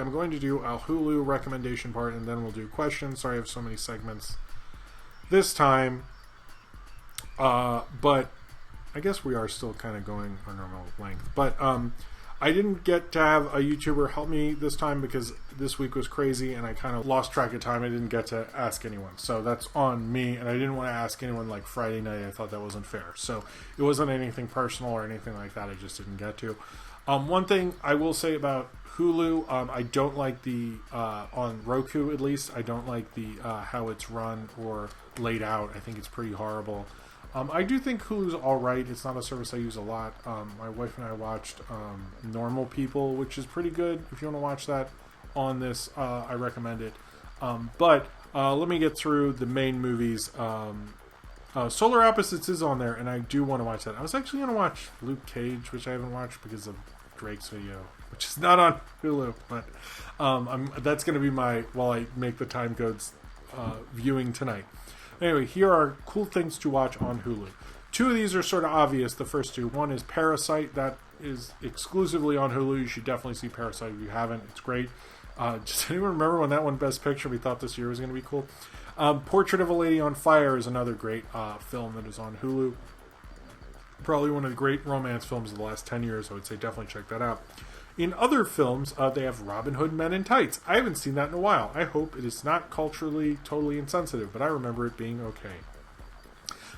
I'm going to do a Hulu recommendation part, and then we'll do questions. Sorry I have so many segments this time. But I guess we are still kind of going our normal length. But I didn't get to have a YouTuber help me this time because this week was crazy and I kind of lost track of time. I didn't get to ask anyone. So that's on me, and I didn't want to ask anyone like Friday night. I thought that wasn't fair. So it wasn't anything personal or anything like that. I just didn't get to. One thing I will say about Hulu, I don't like the, on Roku at least, I don't like the how it's run or laid out. I think it's pretty horrible. I do think Hulu's alright. It's not a service I use a lot. My wife and I watched Normal People, which is pretty good. If you want to watch that on this, I recommend it. But let me get through the main movies. Solar Opposites is on there, and I do want to watch that. I was actually going to watch Luke Cage, which I haven't watched because of Drake's video, which is not on Hulu. But that's going to be my, while I make the time codes, viewing tonight. Anyway, here are cool things to watch on Hulu. Two of these are sort of obvious, the first two. One is Parasite. That is exclusively on Hulu. You should definitely see Parasite if you haven't. It's great. Does anyone remember when that won Best Picture? We thought this year was going to be cool. Portrait of a Lady on Fire is another great film that is on Hulu. Probably one of the great romance films of the last 10 years. I would say definitely check that out. In other films, they have Robin Hood Men in Tights. I haven't seen that in a while. I hope it is not culturally totally insensitive, but I remember it being okay.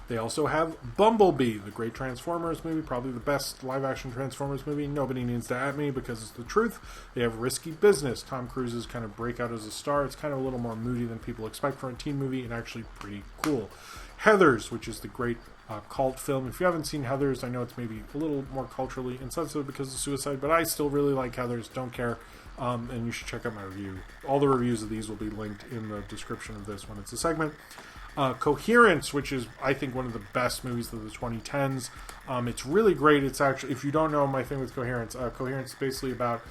They also have Bumblebee, the great Transformers movie, probably the best live-action Transformers movie. Nobody needs to at me because it's the truth. They have Risky Business, Tom Cruise's kind of breakout as a star. It's kind of a little more moody than people expect for a teen movie, and actually pretty cool. Heathers, which is the great cult film. If you haven't seen Heathers, I know it's maybe a little more culturally insensitive because of suicide, but I still really like Heathers. Don't care. And you should check out my review. All the reviews of these will be linked in the description of this when it's a segment. Coherence, which is, I think, one of the best movies of the 2010s. It's really great. It's actually, if you don't know my thing with Coherence, Coherence is basically about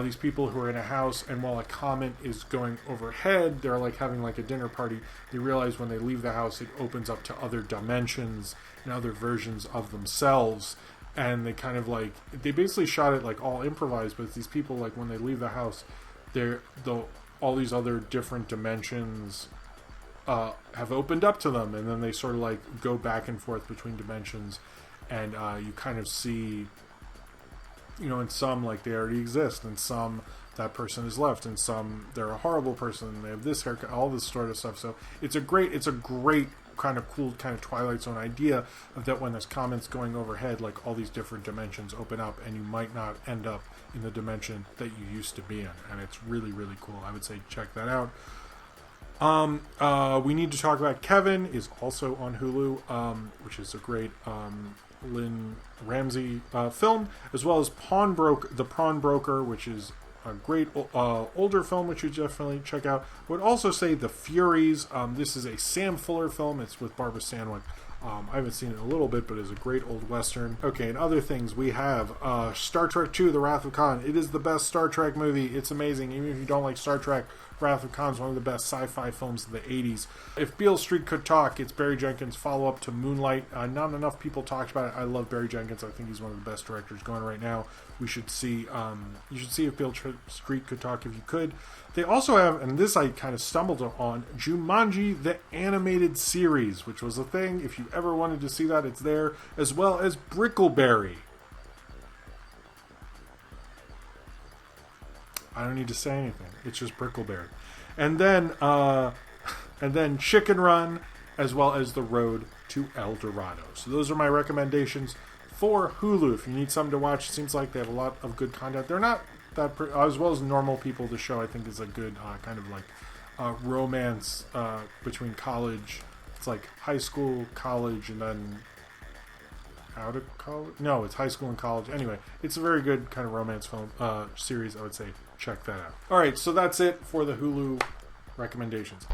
these people who are in a house, and while a comet is going overhead, they're like having like a dinner party. They realize when they leave the house, it opens up to other dimensions and other versions of themselves. And they kind of like, they basically shot it like all improvised, but it's these people, like when they leave the house, all these other different dimensions have opened up to them, and then they sort of like go back and forth between dimensions, and you kind of see, you know, in some like they already exist, and some that person is left, and some they're a horrible person, and they have this haircut, all this sort of stuff. So it's a great kind of cool kind of Twilight Zone idea of that when there's comets going overhead, like all these different dimensions open up, and you might not end up in the dimension that you used to be in, and it's really, really cool. I would say check that out. We Need to Talk About Kevin is also on Hulu, which is a great Lynn Ramsey film, as well as The Pawnbroker, which is a great older film, which you definitely check out. I would also say The Furies. This is a Sam Fuller film. It's with Barbara Stanwyck. I haven't seen it in a little bit, but it's a great old Western. Okay, and other things, we have Star Trek II, The Wrath of Khan. It is the best Star Trek movie. It's amazing. Even if you don't like Star Trek, Wrath of Khan is one of the best sci-fi films of the 80s. If Beale Street Could Talk, it's Barry Jenkins' follow-up to Moonlight. Not enough people talked about it. I love Barry Jenkins. I think he's one of the best directors going right now. We should see, you should see If Beale Street Could Talk if you could. They also have, and this I kind of stumbled on, Jumanji, the animated series, which was a thing. If you ever wanted to see that, it's there, as well as Brickelberry. I don't need to say anything. It's just Brickelberry. And then Chicken Run, as well as The Road to El Dorado. So those are my recommendations for Hulu. If you need something to watch, it seems like they have a lot of good content. They're not that, as well as Normal People, the show I think is a good kind of like romance between college. It's like high school, college, and then out of college. No, it's high school and college. Anyway, it's a very good kind of romance film series. I would say check that out. All right, so that's it for the Hulu recommendations.